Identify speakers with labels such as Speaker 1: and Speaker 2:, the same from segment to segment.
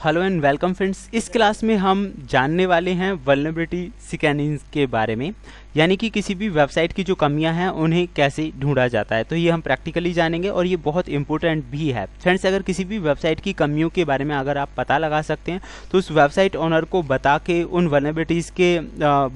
Speaker 1: Hello and welcome friends. इस class में हम जानने वाले हैं वल्नरेबिलिटी स्कैनिंग के बारे में, यानी कि किसी भी वेबसाइट की जो कमियां हैं उन्हें कैसे ढूंढा जाता है। तो ये हम प्रैक्टिकली जानेंगे और ये बहुत इंपॉर्टेंट भी है फ्रेंड्स। अगर किसी भी वेबसाइट की कमियों के बारे में अगर आप पता लगा सकते हैं तो उस वेबसाइट ओनर को बता के उन वल्नरेबिलिटीज़ के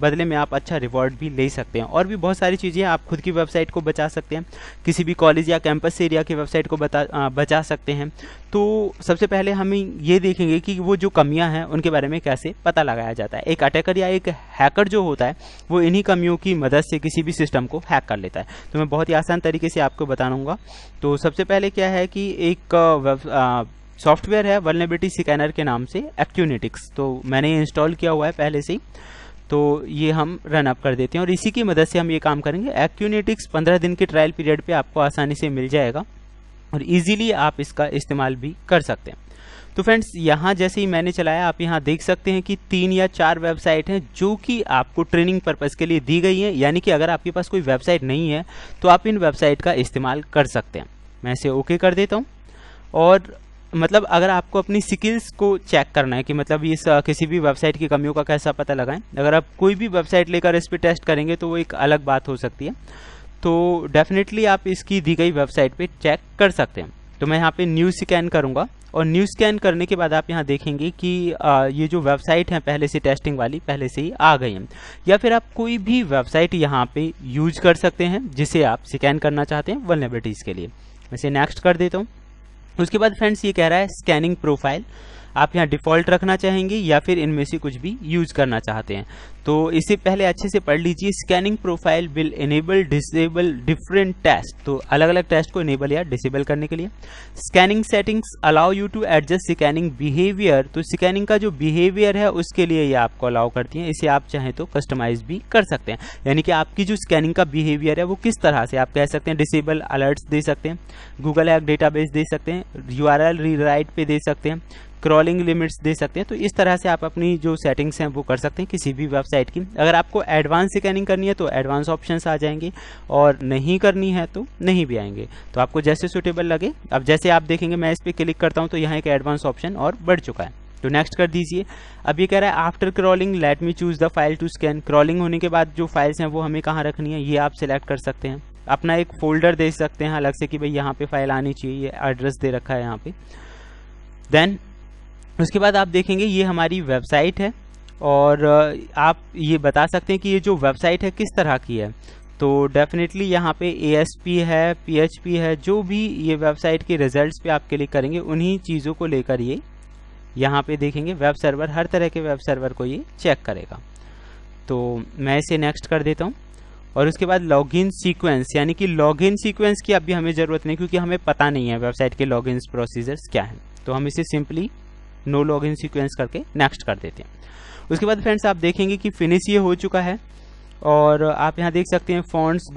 Speaker 1: बदले में आप अच्छा रिवॉर्ड भी ले सकते हैं। और भी बहुत सारी चीज़ें आप खुद की वेबसाइट को बचा सकते हैं, किसी भी कॉलेज या कैंपस एरिया की वेबसाइट को बचा सकते हैं। तो सबसे पहले हम ये देखेंगे कि वो जो कमियां हैं उनके बारे में कैसे पता लगाया जाता है। एक अटैकर या एक हैकर जो होता है वो इन्हीं कमियों की मदद से किसी भी सिस्टम को हैक कर लेता है। तो मैं बहुत ही आसान तरीके से आपको बताऊंगा। तो सबसे पहले क्या है कि एक सॉफ्टवेयर है वल्नरेबिलिटी स्कैनर के नाम से, एक्यूनेटिक्स। तो मैंने इंस्टॉल किया हुआ है पहले से ही, तो ये हम रन अप कर देते हैं और इसी की मदद से हम ये काम करेंगे। एक्यूनेटिक्स 15 दिन के ट्रायल पीरियड पे आपको आसानी से मिल जाएगा और इजीली आप इसका इस्तेमाल भी कर सकते हैं। तो फ्रेंड्स, यहाँ जैसे ही मैंने चलाया आप यहाँ देख सकते हैं कि 3 या 4 वेबसाइट हैं जो कि आपको ट्रेनिंग पर्पज़ के लिए दी गई हैं। यानी कि अगर आपके पास कोई वेबसाइट नहीं है तो आप इन वेबसाइट का इस्तेमाल कर सकते हैं। मैं इसे ओके कर देता हूँ। और मतलब अगर आपको अपनी स्किल्स को चेक करना है कि मतलब इस किसी भी वेबसाइट की कमियों का कैसा पता लगाएं, अगर आप कोई भी वेबसाइट लेकर इस पर टेस्ट करेंगे तो वो एक अलग बात हो सकती है। तो डेफिनेटली आप इसकी दी गई वेबसाइट पे चेक कर सकते हैं। तो मैं यहाँ पे न्यू स्कैन करूँगा और न्यू स्कैन करने के बाद आप यहाँ देखेंगे कि ये जो वेबसाइट है पहले से टेस्टिंग वाली पहले से ही आ गई हैं। या फिर आप कोई भी वेबसाइट यहाँ पे यूज कर सकते हैं जिसे आप स्कैन करना चाहते हैं वल्नरेबिलिटीज़ के लिए। मैं इसे नेक्स्ट कर देता हूँ। उसके बाद फ्रेंड्स ये कह रहा है स्कैनिंग प्रोफाइल। आप यहाँ डिफ़ॉल्ट रखना चाहेंगे या फिर इनमें से कुछ भी यूज करना चाहते हैं। तो इसे पहले अच्छे से पढ़ लीजिए। Scanning profile will enable disable different test. तो अलग अलग टेस्ट को इनेबल या डिसेबल करने के लिए। Scanning settings allow you to adjust scanning behaviour. तो स्कैनिंग का जो बिहेवियर है उसके लिए ये आपको अलाउ करती हैं। इसे आप चाहें तो कस्टमाइज भी कर सकते हैं, यानी कि आपकी जो स्कैनिंग का बिहेवियर है वो किस तरह से आप कह सकते हैं। डिसेबल अलर्ट्स दे सकते हैं, गूगल हैक डेटाबेस दे सकते हैं, URL रीराइट पे दे सकते हैं, क्रॉलिंग लिमिट्स दे सकते हैं। तो इस तरह से आप अपनी जो सेटिंग्स हैं वो कर सकते हैं किसी भी वेबसाइट की। अगर आपको एडवांस स्कैनिंग करनी है तो एडवांस ऑप्शंस आ जाएंगे और नहीं करनी है तो नहीं भी आएंगे, तो आपको जैसे सूटेबल लगे। अब जैसे आप देखेंगे मैं इस पर क्लिक करता हूं तो यहाँ एक एडवांस ऑप्शन और बढ़ चुका है, तो नेक्स्ट कर दीजिए। अब ये कह रहा है after crawling let me choose the file to scan. Crawling होने के बाद जो फाइल्स हैं वो हमें कहाँ रखनी है ये आप सिलेक्ट कर सकते हैं। अपना एक फोल्डर दे सकते हैं अलग से कि भाई यहाँ पे फाइल आनी चाहिए, ये एड्रेस दे रखा है यहाँ पे। देन उसके बाद आप देखेंगे ये हमारी वेबसाइट है और आप ये बता सकते हैं कि ये जो वेबसाइट है किस तरह की है। तो डेफिनेटली यहाँ पे ASP है, PHP है, जो भी ये वेबसाइट के रिजल्ट्स पे आप क्लिक करेंगे उन्हीं चीज़ों को लेकर ये यहाँ पे देखेंगे वेब सर्वर, हर तरह के वेब सर्वर को ये चेक करेगा। तो मैं इसे नेक्स्ट कर देता हूँ। और उसके बाद लॉगिन सीक्वेंस, यानी कि लॉगिन सीक्वेंस की अभी हमें ज़रूरत नहीं क्योंकि हमें पता नहीं है वेबसाइट के लॉगिन प्रोसीजर्स क्या हैं। तो हम इसे सिंपली नो लॉगिन सीक्वेंस करके नेक्स्ट कर देते हैं। उसके बाद फ्रेंड्स आप देखेंगे कि फिनिश ये हो चुका है और आप यहाँ देख सकते हैं फॉन्ट्स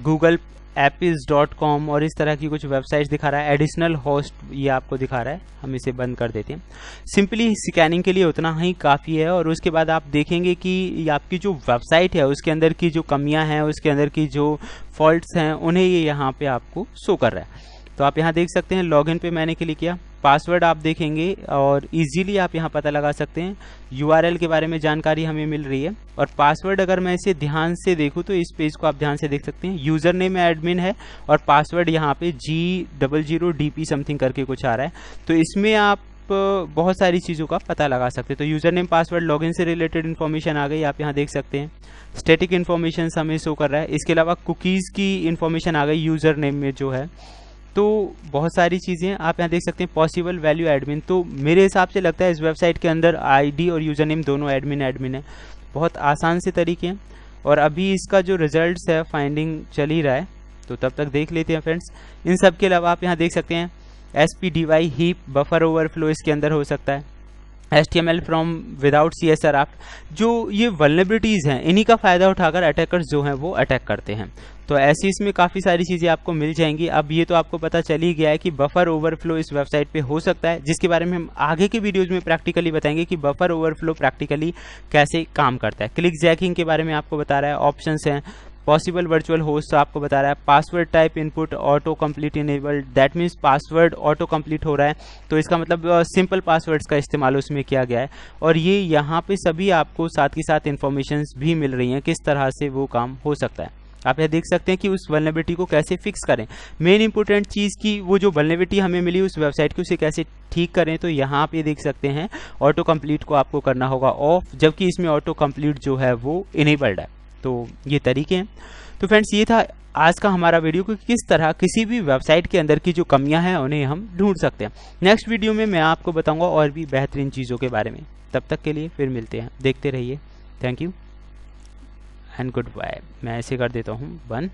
Speaker 1: गूगल appis.com और इस तरह की कुछ वेबसाइट्स दिखा रहा है। एडिशनल होस्ट ये आपको दिखा रहा है, हम इसे बंद कर देते हैं। सिंपली स्कैनिंग के लिए उतना ही काफ़ी है। और उसके बाद आप देखेंगे कि आपकी जो वेबसाइट है उसके अंदर की जो कमियां हैं, उसके अंदर की जो फॉल्ट्स हैं उन्हें ये यहाँ पे आपको शो कर रहा है। तो आप यहाँ देख सकते हैं लॉगिन पे मैंने क्लिक किया, पासवर्ड आप देखेंगे और इजीली आप यहाँ पता लगा सकते हैं। URL के बारे में जानकारी हमें मिल रही है और पासवर्ड अगर मैं इसे ध्यान से देखूँ तो इस पेज को आप ध्यान से देख सकते हैं। यूज़र नेम एडमिन है और पासवर्ड यहाँ पे G00DP समथिंग करके कुछ आ रहा है। तो इसमें आप बहुत सारी चीज़ों का पता लगा सकते हैं। तो यूज़र नेम, पासवर्ड, लॉगिन से रिलेटेड इन्फॉर्मेशन आ गई, आप यहाँ देख सकते हैं। स्टैटिक इन्फॉर्मेशन हमें शो कर रहा है। इसके अलावा कुकीज़ की इन्फॉर्मेशन आ गई यूज़र नेम में जो है। तो बहुत सारी चीज़ें आप यहाँ देख सकते हैं। पॉसिबल वैल्यू एडमिन, तो मेरे हिसाब से लगता है इस वेबसाइट के अंदर ID और यूज़र नेम दोनों एडमिन है। बहुत आसान से तरीके हैं और अभी इसका जो रिजल्ट्स है फाइंडिंग चल ही रहा है, तो तब तक देख लेते हैं फ्रेंड्स। इन सब के अलावा आप यहाँ देख सकते हैं SPDY हीप बफर ओवरफ्लो इसके अंदर हो सकता है। HTML फ्रॉम विदाउट CSR आप, जो ये वल्नरेबिलिटीज़ हैं इन्हीं का फ़ायदा उठाकर अटैकर्स जो हैं वो अटैक करते हैं। तो ऐसी इसमें काफ़ी सारी चीज़ें आपको मिल जाएंगी। अब ये तो आपको पता चल ही गया है कि बफर ओवरफ्लो इस वेबसाइट पे हो सकता है, जिसके बारे में हम आगे के वीडियोज़ में प्रैक्टिकली बताएंगे कि बफर ओवरफ्लो प्रैक्टिकली कैसे काम करता है। क्लिक जैकिंग के बारे में आपको बता रहा है, ऑप्शंस हैं, पॉसिबल वर्चुअल होस्ट आपको बता रहा है, password type input auto complete enabled, that means password auto complete हो रहा है, तो इसका मतलब सिंपल पासवर्ड्स का इस्तेमाल उसमें किया गया है। और ये यहाँ पे सभी आपको साथ ही साथ इन्फॉर्मेशंस भी मिल रही हैं किस तरह से वो काम हो सकता है। आप यह देख सकते हैं कि उस वल्नरेबिलिटी को कैसे फिक्स करें। मेन इंपॉर्टेंट चीज़ की वो जो वल्नरेबिलिटी हमें मिली उस वेबसाइट की, उसे कैसे ठीक करें। तो यहाँ आप ये देख सकते हैं ऑटो कंप्लीट को आपको करना होगा ऑफ, जबकि इसमें ऑटो कंप्लीट जो है वो इनेबल्ड है। तो ये तरीके हैं। तो फ्रेंड्स, ये था आज का हमारा वीडियो कि किस तरह किसी भी वेबसाइट के अंदर की जो कमियां हैं उन्हें हम ढूंढ सकते हैं। नेक्स्ट वीडियो में मैं आपको बताऊंगा और भी बेहतरीन चीज़ों के बारे में। तब तक के लिए फिर मिलते हैं, देखते रहिए। Thank you and goodbye. मैं ऐसे कर देता हूँ 1